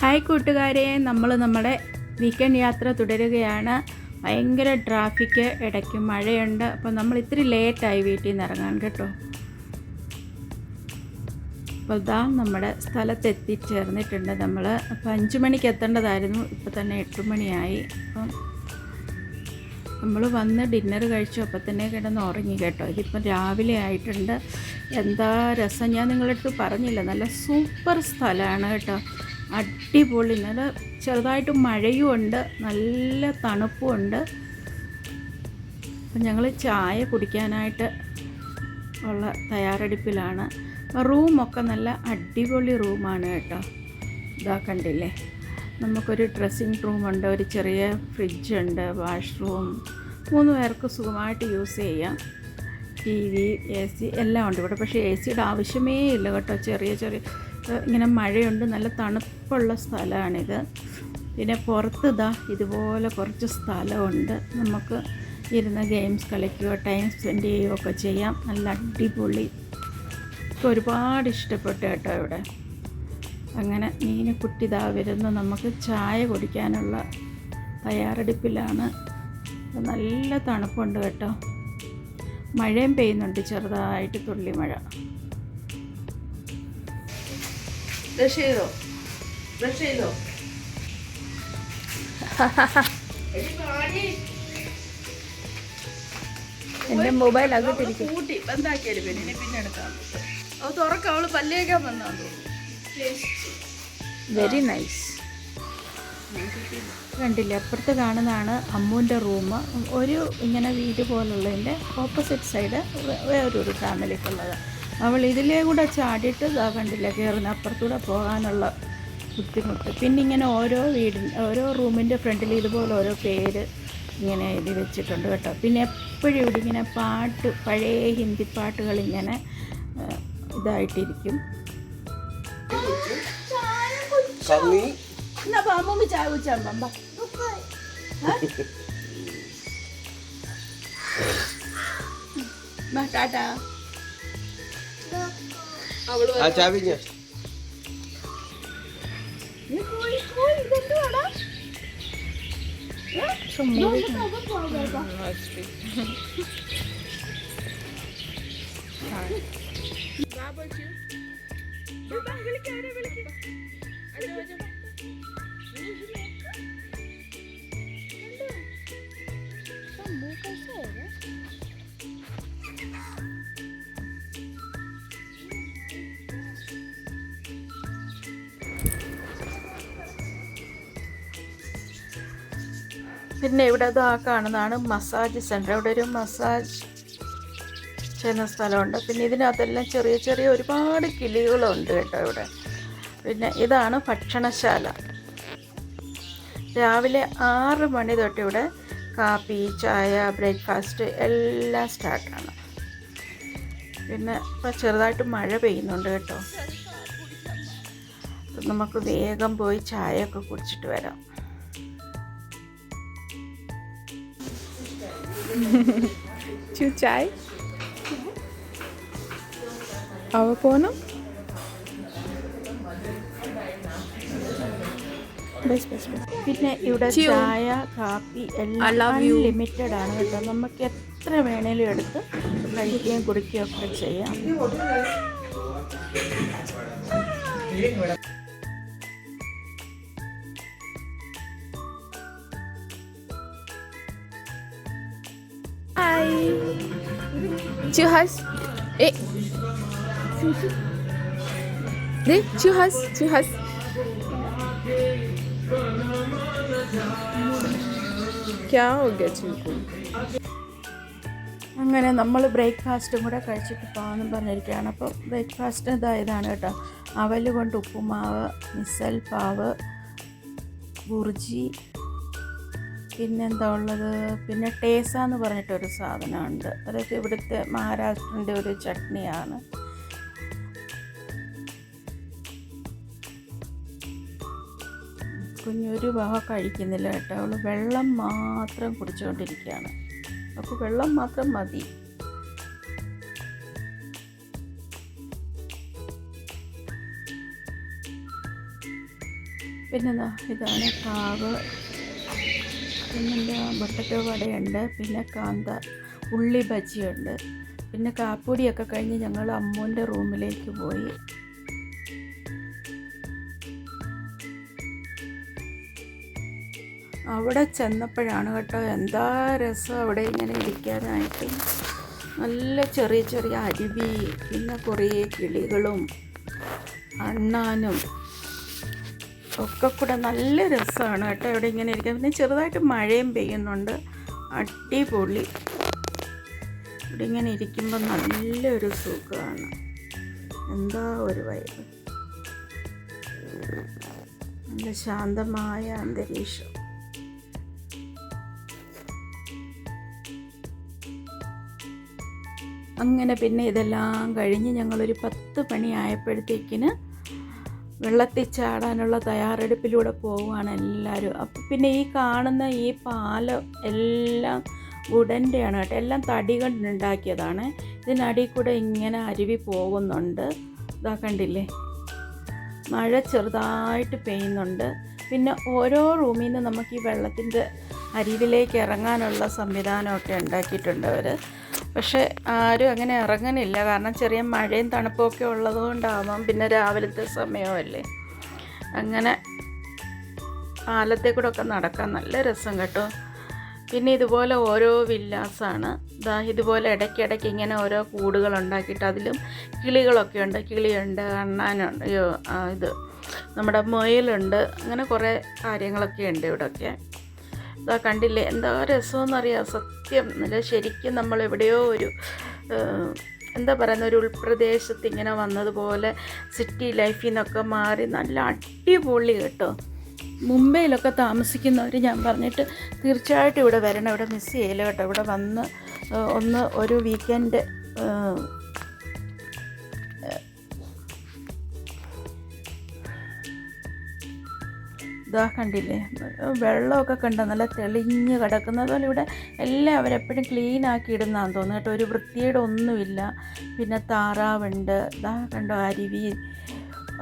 Hi കൂട്ടുകാരെ, നമ്മൾ നമ്മുടെ വീക്കെൻഡ് യാത്ര തുടരുകയാണ്. ഭയങ്കര ട്രാഫിക്ക്, ഇടയ്ക്ക് മഴയുണ്ട്. അപ്പോൾ നമ്മൾ ഇത്തിരി ലേറ്റായി വീട്ടിൽ നിന്ന് ഇറങ്ങാൻ കേട്ടോ. അപ്പോൾ ഇതാ നമ്മുടെ സ്ഥലത്ത് എത്തിച്ചേർന്നിട്ടുണ്ട് നമ്മൾ. അപ്പോൾ 5 മണിക്ക് എത്തേണ്ടതായിരുന്നു, ഇപ്പോൾ തന്നെ 8 മണിയായി. അപ്പം നമ്മൾ വന്ന് ഡിന്നർ കഴിച്ചു, അപ്പം തന്നെ കിടന്ന് ഉറങ്ങി കേട്ടോ. ഇതിപ്പം രാവിലെ ആയിട്ടുണ്ട്. എന്താ രസം, ഞാൻ നിങ്ങളടുത്ത് പറഞ്ഞില്ല, നല്ല സൂപ്പർ സ്ഥലമാണ് കേട്ടോ. അടിപൊളി, നല്ല ചെറുതായിട്ട് മഴയും ഉണ്ട്, നല്ല തണുപ്പും ഉണ്ട്. അപ്പം ഞങ്ങൾ ചായ കുടിക്കാനായിട്ട് ഉള്ള തയ്യാറെടുപ്പിലാണ്. റൂമൊക്കെ നല്ല അടിപൊളി റൂമാണ് കേട്ടോ. ഇതാ കണ്ടില്ലേ, നമുക്കൊരു ഡ്രസ്സിങ് റൂമുണ്ട്, ഒരു ചെറിയ ഫ്രിഡ്ജുണ്ട്, വാഷ്റൂം, 3 പേർക്ക് സുഖമായിട്ട് യൂസ് ചെയ്യാം. TV, AC എല്ലാം ഉണ്ട് ഇവിടെ. പക്ഷേ AC ആവശ്യമേ ഇല്ല കേട്ടോ. ചെറിയ ഇങ്ങനെ മഴയുണ്ട്, നല്ല തണുപ്പുള്ള സ്ഥലമാണിത്. പിന്നെ പുറത്ത് ഇതുപോലെ കുറച്ച് സ്ഥലമുണ്ട്, നമുക്ക് ഇരുന്ന് ഗെയിംസ് കളിക്കുകയോ ടൈം സ്പെൻഡ് ചെയ്യുകയോ ഒക്കെ ചെയ്യാം. നല്ല അടിപൊളി, ഒരുപാട് ഇഷ്ടപ്പെട്ടു കേട്ടോ ഇവിടെ. അങ്ങനെ മീനുക്കുട്ടി വരുന്നു, നമുക്ക് ചായ കുടിക്കാനുള്ള തയ്യാറെടുപ്പിലാണ്. നല്ല തണുപ്പുണ്ട് കേട്ടോ. മഴയും പെയ്യുന്നുണ്ട്, ചെറുതായിട്ട് തുള്ളി മഴ. ബ്രഷ് ചെയ്തോ എൻ്റെ മൊബൈൽ അകത്തിരിക്കും. കൂട്ടി ബന്ധാക്കിയാലും പിന്നെ എടുക്കാം. അത് തുറക്കാം, അവള് പല്ലേക്കാൻ വന്നാന്ന് തോന്നുന്നു. Very nice. കണ്ടില്ലേ, അപ്പുറത്ത് കാണുന്നതാണ് അമ്മൂൻ്റെ റൂം. ഒരു ഇങ്ങനെ വീട് പോലുള്ളതിൻ്റെ ഓപ്പോസിറ്റ് സൈഡ് വേറൊരു ഫാമിലിക്കുള്ളത്. അവൾ ഇതിലേ കൂടെ ചാടിയിട്ട് കണ്ടില്ല കയറുന്ന, അപ്പുറത്തൂടെ പോകാനുള്ള ബുദ്ധിമുട്ട്. പിന്നെ ഇങ്ങനെ ഓരോ റൂമിൻ്റെ ഫ്രണ്ടിൽ ഇതുപോലെ ഓരോ പേര് ഇങ്ങനെ എഴുതി വെച്ചിട്ടുണ്ട് കേട്ടോ. പിന്നെ എപ്പോഴും ഇവിടെ ഇങ്ങനെ പഴയ ഹിന്ദി പാട്ടുകൾ ഇങ്ങനെ ഇതായിട്ടിരിക്കും. അമ്മൂമ്മ ചായ കുടിച്ചാൽ ടാറ്റാ. പിന്നെ ഇവിടെ കാണുന്നതാണ് മസാജ് സെൻറ്റർ. ഇവിടെ ഒരു മസാജ് ചെയ്യുന്ന സ്ഥലമുണ്ട്. പിന്നെ ഇതിനകത്തെല്ലാം ചെറിയ ഒരുപാട് കിളികളുണ്ട് കേട്ടോ ഇവിടെ. പിന്നെ ഇതാണ് ഭക്ഷണശാല. രാവിലെ 6 മണി തൊട്ട് ഇവിടെ കാപ്പി, ചായ, ബ്രേക്ക്ഫാസ്റ്റ് എല്ലാം സ്റ്റാർട്ടാണ്. പിന്നെ ഇപ്പം ചെറുതായിട്ട് മഴ പെയ്യുന്നുണ്ട് കേട്ടോ. നമുക്ക് വേഗം പോയി ചായയൊക്കെ കുടിച്ചിട്ട് വരാം. ചായ പോണം. പിന്നെ ഇവിടെ ചായ, കാപ്പി എല്ലാം ലിമിറ്റഡ് ആണ് കേട്ടോ. നമുക്ക് എത്ര വേണേലും എടുത്ത് കഴിക്കുകയും കുടിക്കുകയും ഒക്കെ ചെയ്യാം. Churras. Churras. क्या हो गया चिंकू? അങ്ങനെ നമ്മൾ ബ്രേക്ക്ഫാസ്റ്റും കൂടെ കഴിച്ചിട്ട് പോകാമെന്ന് പറഞ്ഞിരിക്കുകയാണ്. അപ്പോൾ ബ്രേക്ക്ഫാസ്റ്റ് ഇതാണ് കേട്ടോ. അവൽ കൊണ്ട് ഉപ്പുമാവ്, മിസൽ പാവ്, ബുർജി, പിന്നെന്താ ഉള്ളത്, പിന്നെ ടേസ എന്ന് പറഞ്ഞിട്ടൊരു സാധനമുണ്ട്. അതൊക്കെ ഇവിടുത്തെ മഹാരാഷ്ട്രൻ്റെ ഒരു ചട്നിയാണ്. കുഞ്ഞൊരു വക കഴിക്കുന്നില്ല കേട്ടോ. അവൾ വെള്ളം മാത്രം കുടിച്ചുകൊണ്ടിരിക്കുകയാണ്. അപ്പോൾ വെള്ളം മാത്രം മതി. പിന്നെ ഇതാണ് കാവ്, പിന്നെന്താ പൊട്ടറ്റോ വടയുണ്ട്, പിന്നെ ഉള്ളി ബജിയുണ്ട്. പിന്നെ കാപ്പൂടിയൊക്കെ കഴിഞ്ഞ് ഞങ്ങൾ അമ്മൂൻ്റെ റൂമിലേക്ക് പോയി. അവിടെ ചെന്നപ്പോഴാണ് കേട്ടോ എന്താ രസം അവിടെ ഇങ്ങനെ ഇരിക്കാനായിട്ടും. നല്ല ചെറിയ ചെറിയ അരുവി, പിന്നെ കുറേ കിളികളും അണ്ണാനും ഒക്കെ കൂടെ നല്ല രസമാണ് കേട്ടോ ഇവിടെ ഇങ്ങനെ ഇരിക്കാൻ. പിന്നെ ചെറുതായിട്ട് മഴയും പെയ്യുന്നുണ്ട്. അടിപൊളി. ഇവിടെ ഇങ്ങനെ ഇരിക്കുമ്പോൾ നല്ലൊരു സുഖമാണ്. എന്താ ഒരു വൈബ്. നല്ല ശാന്തമായ അന്തരീക്ഷം. അങ്ങനെ പിന്നെ ഇതെല്ലാം കഴിഞ്ഞ് ഞങ്ങളൊരു 10 മണിയായപ്പോഴത്തേക്കിന് വെള്ളത്തിൽ ചാടാനുള്ള തയ്യാറെടുപ്പിലൂടെ പോവുകയാണ് എല്ലാവരും. അപ്പം പിന്നെ ഈ കാണുന്ന ഈ പാലം എല്ലാം വുഡൻ്റെയാണ് കേട്ടോ, എല്ലാം തടി കൊണ്ടുണ്ടാക്കിയതാണ്. ഇതിനടിയിൽ കൂടെ ഇങ്ങനെ അരുവി പോകുന്നുണ്ട്. ഇതാ കണ്ടില്ലേ, മഴ ചെറുതായിട്ട് പെയ്യുന്നുണ്ട്. പിന്നെ ഓരോ റൂമിൽ നിന്ന് നമുക്ക് ഈ വെള്ളത്തിൻ്റെ അരുവിലേക്ക് ഇറങ്ങാനുള്ള സംവിധാനമൊക്കെ ഉണ്ടാക്കിയിട്ടുണ്ട് അവർ. പക്ഷേ ആരും അങ്ങനെ ഇറങ്ങണില്ല, കാരണം ചെറിയ മഴയും തണുപ്പൊക്കെ ഉള്ളതുകൊണ്ടാവാം. പിന്നെ രാവിലത്തെ സമയമല്ലേ. അങ്ങനെ പാലത്തെ കൂടെ ഒക്കെ നടക്കാൻ നല്ല രസം കേട്ടോ. പിന്നെ ഇതുപോലെ ഓരോ വില്ലാസാണ്. ഇതുപോലെ ഇടയ്ക്കിടയ്ക്ക് ഇങ്ങനെ ഓരോ കൂടുകൾ ഉണ്ടാക്കിയിട്ട് അതിലും കിളികളൊക്കെ ഉണ്ട്. കിളിയുണ്ട്, അണ്ണാനുണ്ട്, ഇത് നമ്മുടെ മുയലുണ്ട്, അങ്ങനെ കുറേ കാര്യങ്ങളൊക്കെ ഉണ്ട് ഇവിടെയൊക്കെ. കണ്ടില്ലേ എന്താ രസമെന്നറിയാം. സത്യം നല്ല ശരിക്കും നമ്മൾ എവിടെയോ ഒരു എന്താ പറയുന്ന ഒരു ഉൾപ്രദേശത്ത് ഇങ്ങനെ വന്നതുപോലെ സിറ്റി ലൈഫിൽ നിന്നൊക്കെ മാറി നല്ല അടിപൊളി കേട്ടോ. മുംബൈയിലൊക്കെ താമസിക്കുന്നവർ ഞാൻ പറഞ്ഞിട്ട് തീർച്ചയായിട്ടും ഇവിടെ വരണം. ഇവിടെ മിസ് ചെയ്യില്ല കേട്ടോ. ഇവിടെ വന്ന് ഒരു വീക്കെൻഡ് കണ്ടില്ലേ, വെള്ളമൊക്കെ കണ്ടോ നല്ല തെളിഞ്ഞ് കിടക്കുന്നത്. അതുപോലെ ഇവിടെ എല്ലാം അവരെപ്പോഴും ക്ലീൻ ആക്കി ഇടുന്നതാണെന്ന് തോന്നുന്നു കേട്ടോ. ഒരു വൃത്തിയുടെ ഒന്നുമില്ല. പിന്നെ താറാവുണ്ട്, കണ്ടോ അരുവി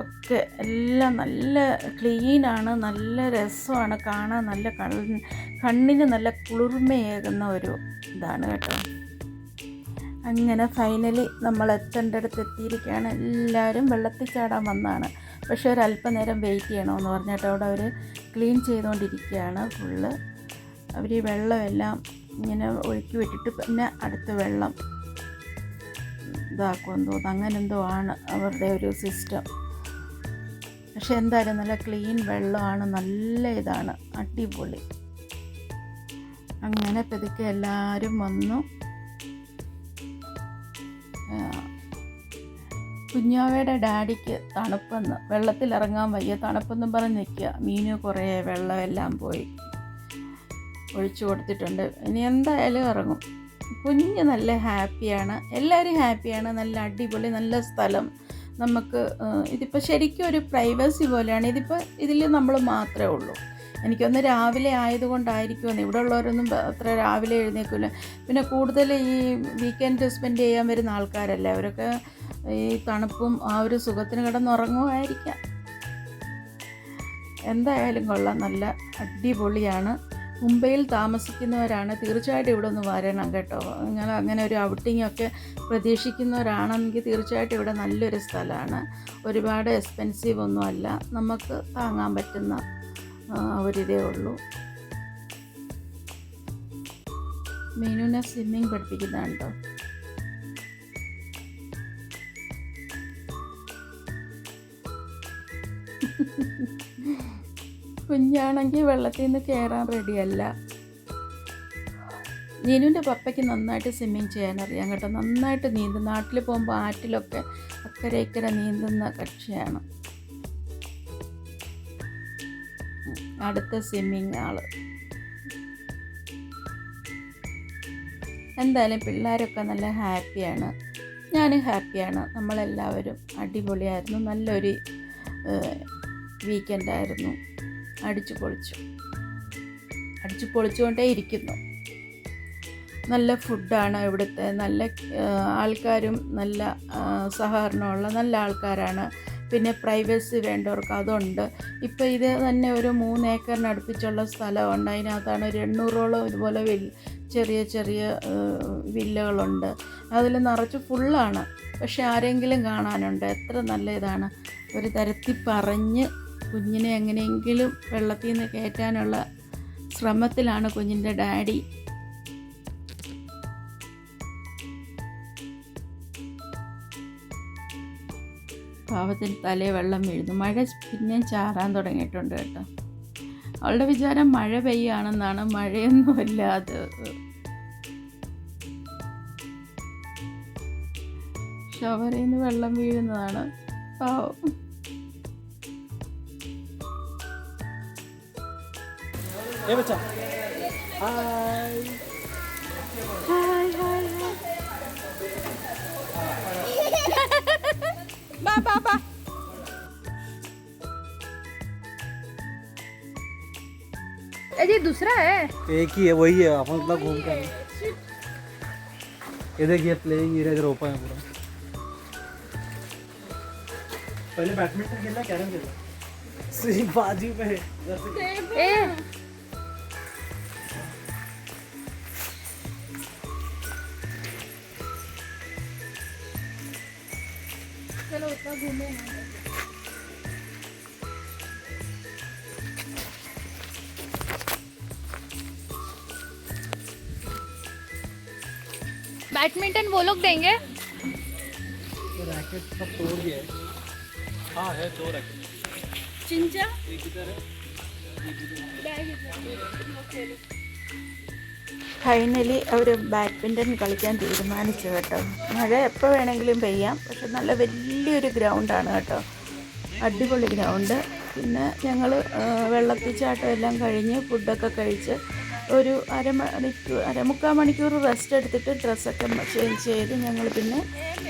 ഒക്കെ എല്ലാം നല്ല ക്ലീനാണ്. നല്ല രസമാണ് കാണാൻ. നല്ല കണ്ണിന് നല്ല കുളിർമയേകുന്ന ഒരു ഇതാണ് കേട്ടോ. അങ്ങനെ ഫൈനലി നമ്മൾ എത്തേണ്ടടുത്ത് എത്തിയിരിക്കുകയാണ്. എല്ലാവരും വെള്ളത്തിൽ ചാടാൻ വന്നതാണ്. പക്ഷേ ഒരല്പനേരം വെയിറ്റ് ചെയ്യണമെന്ന് പറഞ്ഞിട്ട് അവിടെ അവർ ക്ലീൻ ചെയ്തുകൊണ്ടിരിക്കുകയാണ് ഫുള്ള്. അവർ ഈ വെള്ളമെല്ലാം ഇങ്ങനെ ഒഴുക്കി വിട്ടിട്ട് പിന്നെ അടുത്ത വെള്ളം ഇതാക്കുമെന്ന് തോന്നുന്നു. അങ്ങനെ എന്തോ ആണ് അവരുടെ ഒരു സിസ്റ്റം. പക്ഷെ എന്തായാലും നല്ല ക്ലീൻ വെള്ളമാണ്, നല്ല ഇതാണ്, അടിപൊളി. അങ്ങനെ പതുക്കെ എല്ലാവരും വന്നു. കുഞ്ഞാവയുടെ ഡാഡിക്ക് തണുപ്പെന്ന്, വെള്ളത്തിലിറങ്ങാൻ വയ്യ, തണുപ്പെന്നും പറഞ്ഞ് നിൽക്കുക. മീന് കുറേ വെള്ളമെല്ലാം പോയി ഒഴിച്ചു കൊടുത്തിട്ടുണ്ട്. ഇനി എന്തായാലും ഇറങ്ങും. കുഞ്ഞ് നല്ല ഹാപ്പിയാണ്, എല്ലാവരും ഹാപ്പിയാണ്. നല്ല അടിപൊളി, നല്ല സ്ഥലം. നമുക്ക് ഇതിപ്പോൾ ശരിക്കും ഒരു പ്രൈവസി പോലെയാണ്. ഇതിൽ നമ്മൾ മാത്രമേ ഉള്ളൂ. എനിക്കൊന്ന് രാവിലെ ആയതുകൊണ്ടായിരിക്കുമെന്ന്. ഇവിടെ ഉള്ളവരൊന്നും അത്ര രാവിലെ എഴുന്നേക്കില്ല. പിന്നെ കൂടുതൽ ഈ വീക്കെൻഡ് സ്പെൻഡ് ചെയ്യാൻ വരുന്ന ആൾക്കാരല്ലേ, അവരൊക്കെ ഈ തണുപ്പും ആ ഒരു സുഖത്തിന് കിടന്നുറങ്ങുമായിരിക്കാം. എന്തായാലും കൊള്ളാം, നല്ല അടിപൊളിയാണ്. മുംബൈയിൽ താമസിക്കുന്നവരാണ് തീർച്ചയായിട്ടും ഇവിടെ ഒന്ന് വരണം കേട്ടോ. നിങ്ങൾ അങ്ങനെ ഒരു ഔട്ടിങ്ങൊക്കെ പ്രതീക്ഷിക്കുന്നവരാണെങ്കിൽ തീർച്ചയായിട്ടും ഇവിടെ നല്ലൊരു സ്ഥലമാണ്. ഒരുപാട് എക്സ്പെൻസീവ് ഒന്നുമല്ല, നമുക്ക് താങ്ങാൻ പറ്റുന്ന ഒരിതേ ഉള്ളൂ. മീനുവിനെ സ്വിമ്മിങ് പഠിപ്പിക്കുന്നതാണ് കേട്ടോ. കുഞ്ഞാണെങ്കിൽ വെള്ളത്തിൽ നിന്ന് കയറാൻ റെഡിയല്ല. നീനുവിൻ്റെ പപ്പയ്ക്ക് നന്നായിട്ട് സ്വിമ്മിങ് ചെയ്യാനറിയാം കേട്ടോ. നന്നായിട്ട് നീന്തും. നാട്ടിൽ പോകുമ്പോൾ ആറ്റിലൊക്കെ അക്കരെ ഇക്കരെ നീന്തുന്ന കക്ഷിയാണ്. അടുത്ത സ്വിമ്മിങ് ആള്. എന്തായാലും പിള്ളേരൊക്കെ നല്ല ഹാപ്പിയാണ്, ഞാനും ഹാപ്പിയാണ്. നമ്മളെല്ലാവരും അടിപൊളിയായിരുന്നു. നല്ലൊരു വീക്കെൻഡായിരുന്നു. അടിച്ചു പൊളിച്ചുകൊണ്ടേ ഇരിക്കുന്നു. നല്ല ഫുഡാണ് ഇവിടുത്തെ. നല്ല ആൾക്കാരും നല്ല സഹകരണമുള്ള നല്ല ആൾക്കാരാണ്. പിന്നെ പ്രൈവസി വേണ്ടവർക്ക് അതുണ്ട്. ഇപ്പോൾ ഇത് തന്നെ ഒരു 3 ഏക്കറിനടുപ്പിച്ചുള്ള സ്ഥലമുണ്ട്. അതിനകത്താണ് ഒരു 800ഓളം ഇതുപോലെ ചെറിയ ചെറിയ വില്ലകളുണ്ട്. അതിൽ നിറച്ച് ഫുള്ളാണ്. പക്ഷെ ആരെങ്കിലും കാണാനുണ്ട്. എത്ര നല്ല ഇതാണ്. ഒരു തരത്തിൽ പറഞ്ഞ് കുഞ്ഞിനെ എങ്ങനെയെങ്കിലും വെള്ളത്തിൽ നിന്ന് കയറ്റാനുള്ള ശ്രമത്തിലാണ് കുഞ്ഞിൻ്റെ ഡാഡി. പാവത്തിന് തലേ വെള്ളം വീഴുന്നു. മഴ പിന്നെയും ചാറാൻ തുടങ്ങിയിട്ടുണ്ട് കേട്ടോ. അവളുടെ വിചാരം മഴ പെയ്യാണെന്നാണ്. മഴയൊന്നുമില്ല. അത് ഷവറിൽ നിന്ന് വെള്ളം വീഴുന്നതാണ്. പാവം. Ba. ये दूसरा है, एक ही है, वही है। अपन इतना घूम के आए। ये देखिए प्लेइंग एरिया इधर ओपन है पूरा। पहले बैडमिंटन खेलना, कैरम खेलना, सिर्फ बाजू में है। ए चलो उतना घूमे ना। बैडमिंटन वो लोग देंगे। रैकेट सब तोड़ दिया है। हाँ है, 2 रैकेट। चिंचा एक इधर है, ഫൈനലി അവർ ബാഡ്മിൻ്റൺ കളിക്കാൻ തീരുമാനിച്ചു കേട്ടോ. മഴ എപ്പോൾ വേണമെങ്കിലും പെയ്യാം. പക്ഷെ നല്ല വലിയൊരു ഗ്രൗണ്ടാണ് കേട്ടോ. അടിപൊളി ഗ്രൗണ്ട്. പിന്നെ ഞങ്ങൾ വെള്ളത്തിൽ ചാട്ടം എല്ലാം കഴിഞ്ഞ് ഫുഡൊക്കെ കഴിച്ച് ഒരു 3/4 മണിക്കൂർ റെസ്റ്റ് എടുത്തിട്ട് ഡ്രസ്സൊക്കെ ചേഞ്ച് ചെയ്ത് ഞങ്ങൾ പിന്നെ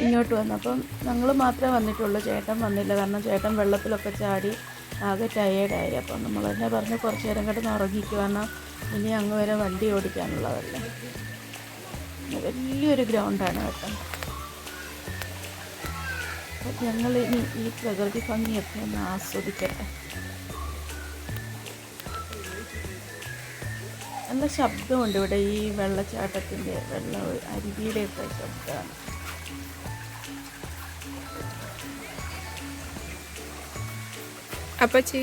ഇങ്ങോട്ട് വന്നു. അപ്പം ഞങ്ങൾ മാത്രമേ വന്നിട്ടുള്ളൂ. ചേട്ടൻ വന്നില്ല. കാരണം ചേട്ടൻ വെള്ളത്തിലൊക്കെ ചാടി ആകെ ടയേർഡായി. അപ്പം നമ്മൾ തന്നെ പറഞ്ഞ് കുറച്ച് നേരം കിടന്ന് ഉറങ്ങിക്കുക. കാരണം ഇനി അങ്ങ് വരെ വണ്ടി ഓടിക്കാനുള്ളതല്ലേ. വലിയൊരു ഗ്രൗണ്ടാണ് കേട്ടോ. അപ്പം ഞങ്ങൾ ഇനി ഈ പ്രകൃതി ഭംഗിയൊക്കെ ഒന്ന് ആസ്വദിക്കട്ടെ. നല്ല ശബ്ദമുണ്ട് ഇവിടെ. ഈ വെള്ളച്ചാട്ടത്തിൻ്റെ അരുവിയുടെയൊക്കെ ശബ്ദമാണ്. अपची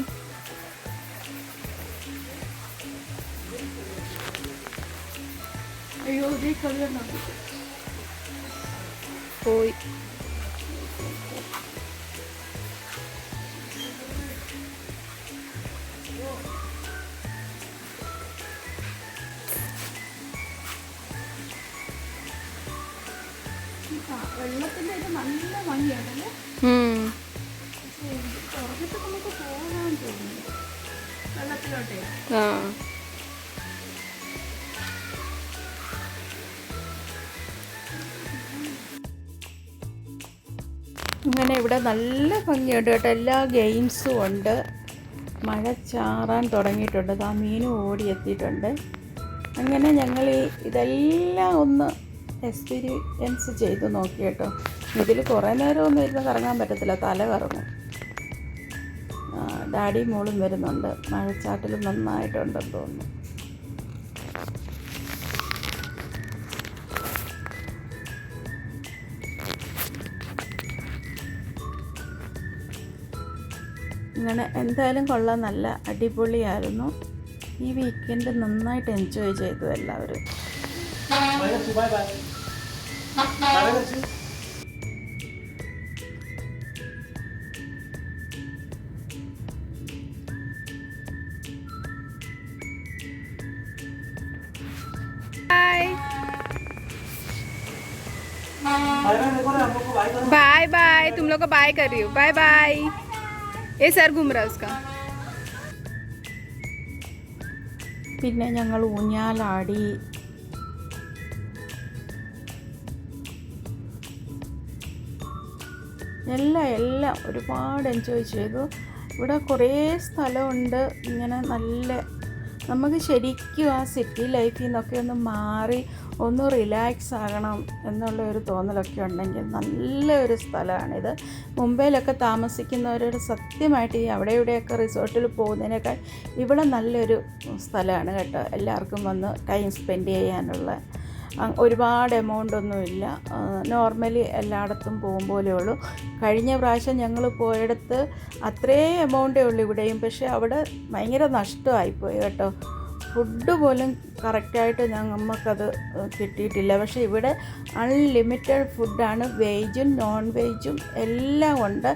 അയ്യോ ഇതേ കളിയാണ്. പോയി. വെള്ളത്തിൻ്റെ ഇത് നല്ല ഭംഗിയാണല്ലേ. തുറന്നിട്ട് നമുക്ക് പോകാൻ തോന്നുന്നു വെള്ളത്തിലോട്ടേ. ഇങ്ങനെ ഇവിടെ നല്ല ഭംഗിയുണ്ട് കേട്ടോ. എല്ലാ ഗെയിംസും ഉണ്ട്. മഴ ചാറാൻ തുടങ്ങിയിട്ടുണ്ട്. ആ മീനും ഓടിയെത്തിയിട്ടുണ്ട്. അങ്ങനെ ഞങ്ങൾ ഇതെല്ലാം ഒന്ന് എക്സ്പീരിയൻസ് ചെയ്ത് നോക്കി കേട്ടോ. ഇതിൽ കുറേ നേരമൊന്നും ഇരുന്ന് കറങ്ങാൻ പറ്റത്തില്ല, തല കറങ്ങും. ഡാഡി മോളും വരുന്നുണ്ട്. മഴച്ചാട്ടിൽ നന്നായിട്ടുണ്ടെന്ന് തോന്നുന്നു. ഇങ്ങനെ എന്തായാലും കൊള്ളാം. നല്ല അടിപൊളിയായിരുന്നു. ഈ വീക്കെൻഡ് നന്നായിട്ട് എൻജോയ് ചെയ്തു എല്ലാവരും. Bye bye. तुम लोग को बाय कर रही हूँ। Bye bye. ये सर घूम रहा है उसका। പിന്നെ ഞങ്ങൾ ഊഞ്ഞാലാടി. എല്ലാം ഒരുപാട് എൻജോയ് ചെയ്തു. ഇവിടെ കുറേ സ്ഥലമുണ്ട്. ഇങ്ങനെ നല്ല നമുക്ക് ശരിക്കും ആ സിറ്റി ലൈഫിൽ നിന്നൊക്കെ ഒന്ന് മാറി ഒന്ന് റിലാക്സ് ആകണം എന്നുള്ള ഒരു തോന്നലൊക്കെ ഉണ്ടെങ്കിൽ നല്ലൊരു സ്ഥലമാണിത്. മുംബൈയിലൊക്കെ താമസിക്കുന്നവരോട് സത്യമായിട്ട് ഈ അവിടെ ഇവിടെയൊക്കെ റിസോർട്ടിൽ പോകുന്നതിനേക്കാൾ ഇവിടെ നല്ലൊരു സ്ഥലമാണ് കേട്ടോ. എല്ലാവർക്കും വന്ന് ടൈം സ്പെൻഡ് ചെയ്യാനുള്ള ഒരുപാട് എമൗണ്ടൊന്നുമില്ല. നോർമലി എല്ലായിടത്തും പോകും പോലെ ഉള്ളൂ. കഴിഞ്ഞ പ്രാവശ്യം ഞങ്ങൾ പോയിടത്ത് അത്രയും എമൗണ്ടേ ഉള്ളൂ ഇവിടെയും. പക്ഷേ അവിടെ ഭയങ്കര നഷ്ടമായിപ്പോയി കേട്ടോ. ഫുഡ് പോലും കറക്റ്റായിട്ട് നമുക്കത് കിട്ടിയിട്ടില്ല. പക്ഷേ ഇവിടെ അൺലിമിറ്റഡ് ഫുഡാണ്. വെജും നോൺ വെജും എല്ലാം ഉണ്ട്.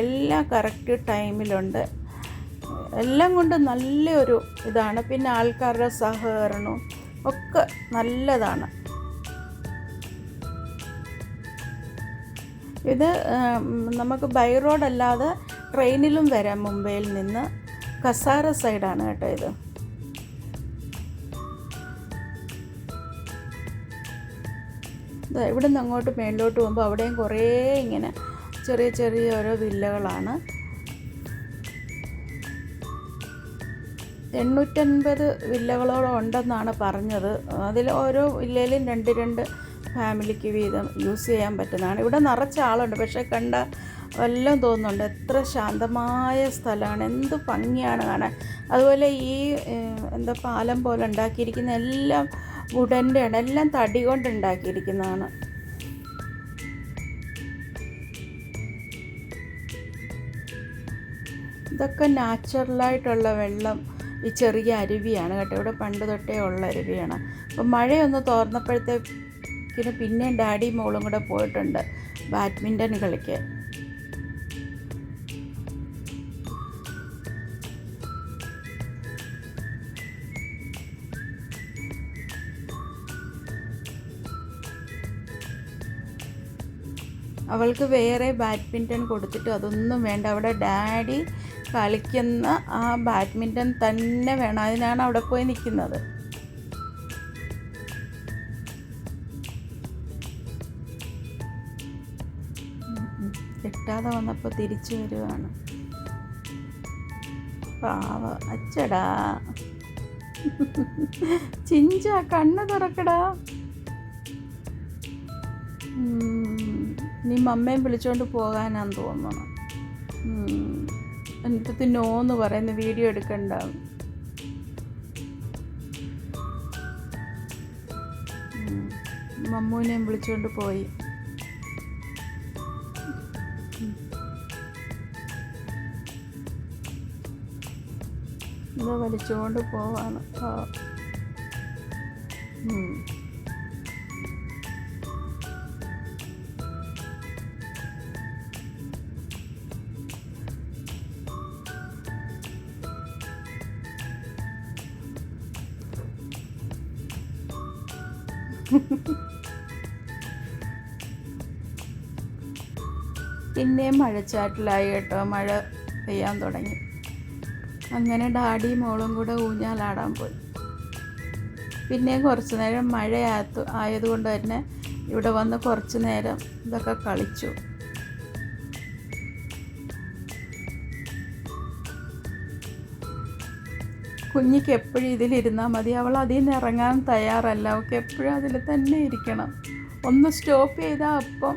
എല്ലാം കറക്റ്റ് ടൈമിലുണ്ട്. എല്ലാം കൊണ്ട് നല്ലൊരു ഇതാണ്. പിന്നെ ആൾക്കാരുടെ സഹകരണവും ഒക്കെ നല്ലതാണ്. ഇത് നമുക്ക് ബൈ റോഡ് അല്ലാതെ ട്രെയിനിലും വരാം മുംബൈയിൽ നിന്ന്. കസാര സൈഡാണ് കേട്ടോ ഇത്. ഇവിടെ നിന്ന് അങ്ങോട്ട് മേളിലോട്ട് പോകുമ്പോൾ അവിടെയും കുറേ ഇങ്ങനെ ചെറിയ ചെറിയ ഓരോ വില്ലകളാണ്. 850 വില്ലകളോളം ഉണ്ടെന്നാണ് പറഞ്ഞത്. അതിൽ ഓരോ വില്ലയിലും 2 ഫാമിലിക്ക് വീതം യൂസ് ചെയ്യാൻ പറ്റുന്നതാണ്. ഇവിടെ നിറച്ച ആളുണ്ട്. പക്ഷേ കണ്ട എല്ലാം തോന്നുന്നുണ്ട് എത്ര ശാന്തമായ സ്ഥലമാണ്, എന്ത് ഭംഗിയാണ് കാണാൻ. അതുപോലെ ഈ പാലം പോലെ ഉണ്ടാക്കിയിരിക്കുന്ന എല്ലാം വുഡൻ്റെ ആണ്, എല്ലാം തടി കൊണ്ട് ഉണ്ടാക്കിയിരിക്കുന്നതാണ്. ഇതൊക്കെ നാച്ചുറലായിട്ടുള്ള വെള്ളം, ഈ ചെറിയ അരുവിയാണ് കേട്ടോ. ഇവിടെ പണ്ട് തൊട്ടേ ഉള്ള അരുവിയാണ്. അപ്പം മഴയൊന്ന് തോർന്നപ്പോഴത്തേക്കിന് പിന്നെയും ഡാഡി മോളും കൂടെ പോയിട്ടുണ്ട് ബാഡ്മിൻ്റൺ കളിക്കാൻ. അവൾക്ക് വേറെ ബാഡ്മിൻ്റൺ കൊടുത്തിട്ട് അതൊന്നും വേണ്ട. അവിടെ ഡാഡി കളിക്കുന്ന ആ ബാഡ്മിൻ്റൺ തന്നെ വേണം. അതിനാണ് അവിടെ പോയി നിൽക്കുന്നത്. കിട്ടാതെ വന്നപ്പോൾ തിരിച്ചു വരുവാണ്. പാവ അച്ചടാ. ചിഞ്ച കണ്ണ് തുറക്കടാ. നീ മമ്മയും വിളിച്ചോണ്ട് പോകാനാന്ന് തോന്നണം. എന്നിട്ട് നോന്ന് പറയുന്ന വീഡിയോ എടുക്കണ്ട. മമ്മൂനെയും വിളിച്ചോണ്ട് പോയി. ഇത് വലിച്ചുകൊണ്ട് പോവാണ്. പിന്നെയും മഴച്ചാറ്റിലായി കേട്ടോ. മഴ പെയ്യാൻ തുടങ്ങി. അങ്ങനെ ഡാഡി മോളും കൂടെ ഊഞ്ഞാലാടാൻ പോയി. പിന്നെയും കുറച്ച് നേരം മഴ ആയതുകൊണ്ട് തന്നെ ഇവിടെ വന്ന് കുറച്ച് നേരം ഇതൊക്കെ കളിച്ചു. കുഞ്ഞിക്ക് എപ്പോഴും ഇതിലിരുന്നാൽ മതി. അവൾ അതിൽ നിന്ന് ഇറങ്ങാൻ തയ്യാറല്ല. അവൾക്ക് എപ്പോഴും അതിൽ തന്നെ ഇരിക്കണം. ഒന്ന് സ്റ്റോപ്പ് ചെയ്താൽ അപ്പം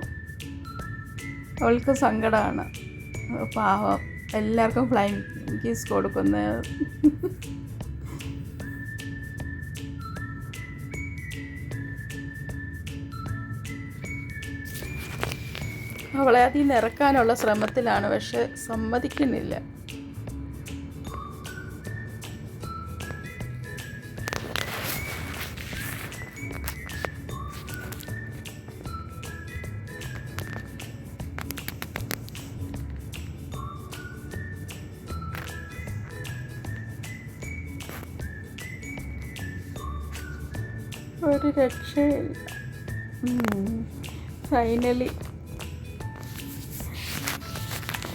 അവൾക്ക് സങ്കടമാണ്. പാവം. എല്ലാവർക്കും ഫ്ലൈങ് കിസ് കൊടുക്കുന്നത്. അവളെ അതിൽ നിന്ന് ഇറക്കാനുള്ള ശ്രമത്തിലാണ്, പക്ഷെ സമ്മതിക്കുന്നില്ല. ഒരു രക്ഷയില്ല. ഫൈനലി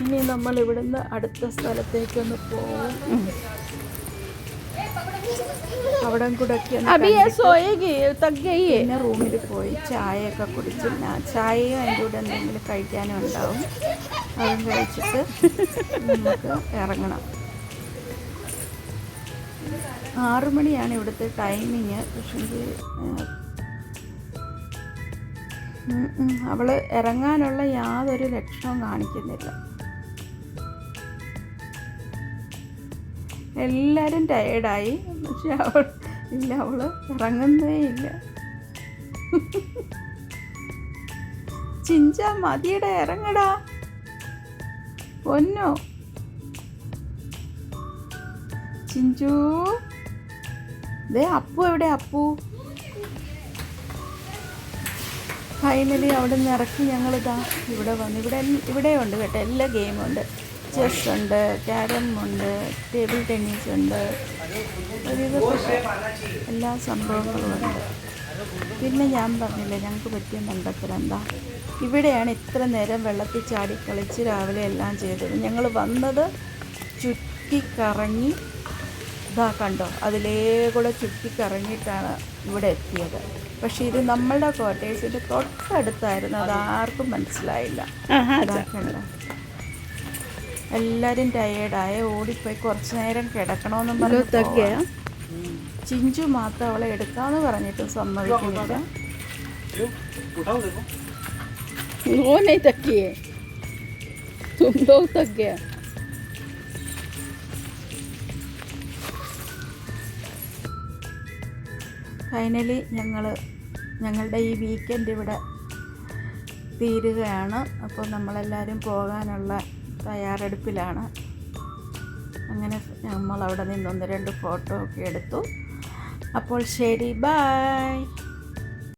ഇനി നമ്മൾ ഇവിടുന്ന് അടുത്ത സ്ഥലത്തേക്കൊന്ന് പോകും. അവിടെ കൂടെ പിന്നെ റൂമിൽ പോയി ചായയൊക്കെ കുടിച്ചില്ല. ചായയും അതിൻ്റെ കൂടെ എന്തെങ്കിലും കഴിക്കാനും ഉണ്ടാവും. അതും കഴിച്ചിട്ട് നമുക്ക് ഇറങ്ങണം. 6 മണിയാണ് ഇവിടുത്തെ ടൈമിങ്. പക്ഷേ അവൾ ഇറങ്ങാനുള്ള യാതൊരു ലക്ഷണവും കാണിക്കുന്നില്ല. എല്ലാവരും ടയേർഡായി, പക്ഷെ അവൾ ഇറങ്ങുന്നേ ഇല്ല. ചിഞ്ച മതിയുടെ ഇറങ്ങടാ പൊന്നോ. ചിഞ്ചു ദേ അപ്പു എവിടെ? അപ്പു ഫൈനലി അവിടെ നിന്ന് ഇറക്കി ഞങ്ങളിതാ ഇവിടെ വന്നു. ഇവിടെ ഉണ്ട് കേട്ടോ, എല്ലാ ഗെയിമും ഉണ്ട്. ചെസ് ഉണ്ട്, ക്യാരം ഉണ്ട്, ടേബിൾ ടെന്നീസ് ഉണ്ട്, ഒരുവിധപ്പെട്ട എല്ലാ സംഭവങ്ങളും ഉണ്ട്. പിന്നെ ഞാൻ പറഞ്ഞില്ലേ ഞങ്ങൾക്ക് പറ്റിയ മണ്ടത്തരം എന്താ, ഇവിടെയാണ് ഇത്ര നേരം വെള്ളത്തിൽ ചാടി കളിച്ച് രാവിലെ എല്ലാം ചെയ്തത്. ഞങ്ങൾ വന്നത് ചുറ്റിക്കറങ്ങി, ഇതാ കണ്ടോ, അതിലേ കൂടെ ചുറ്റിക്കറങ്ങിയിട്ടാണ് ഇവിടെ എത്തിയത്. പക്ഷെ ഇത് നമ്മളുടെ കോട്ടേഴ്സിൻ്റെ തൊട്ടടുത്തായിരുന്നു, അത് ആർക്കും മനസ്സിലായില്ല. കണ്ടോ, എല്ലാവരും ടയേർഡായ ഓടിപ്പോയി കുറച്ച് നേരം കിടക്കണമെന്നും പറഞ്ഞു. ചിഞ്ചു മാത്രം അവളെ എടുക്കാമെന്ന് പറഞ്ഞിട്ട് സമ്മതിക്കുന്നില്ല. ഫൈനലി ഞങ്ങളുടെ ഈ വീക്കെൻഡ് ഇവിടെ തീരുകയാണ്. അപ്പോൾ നമ്മളെല്ലാവരും പോകാനുള്ള തയ്യാറെടുപ്പിലാണ്. അങ്ങനെ നമ്മൾ അവിടെ നിന്ന് 1-2 ഫോട്ടോ ഒക്കെ എടുത്തു. അപ്പോൾ ശരി, ബൈ.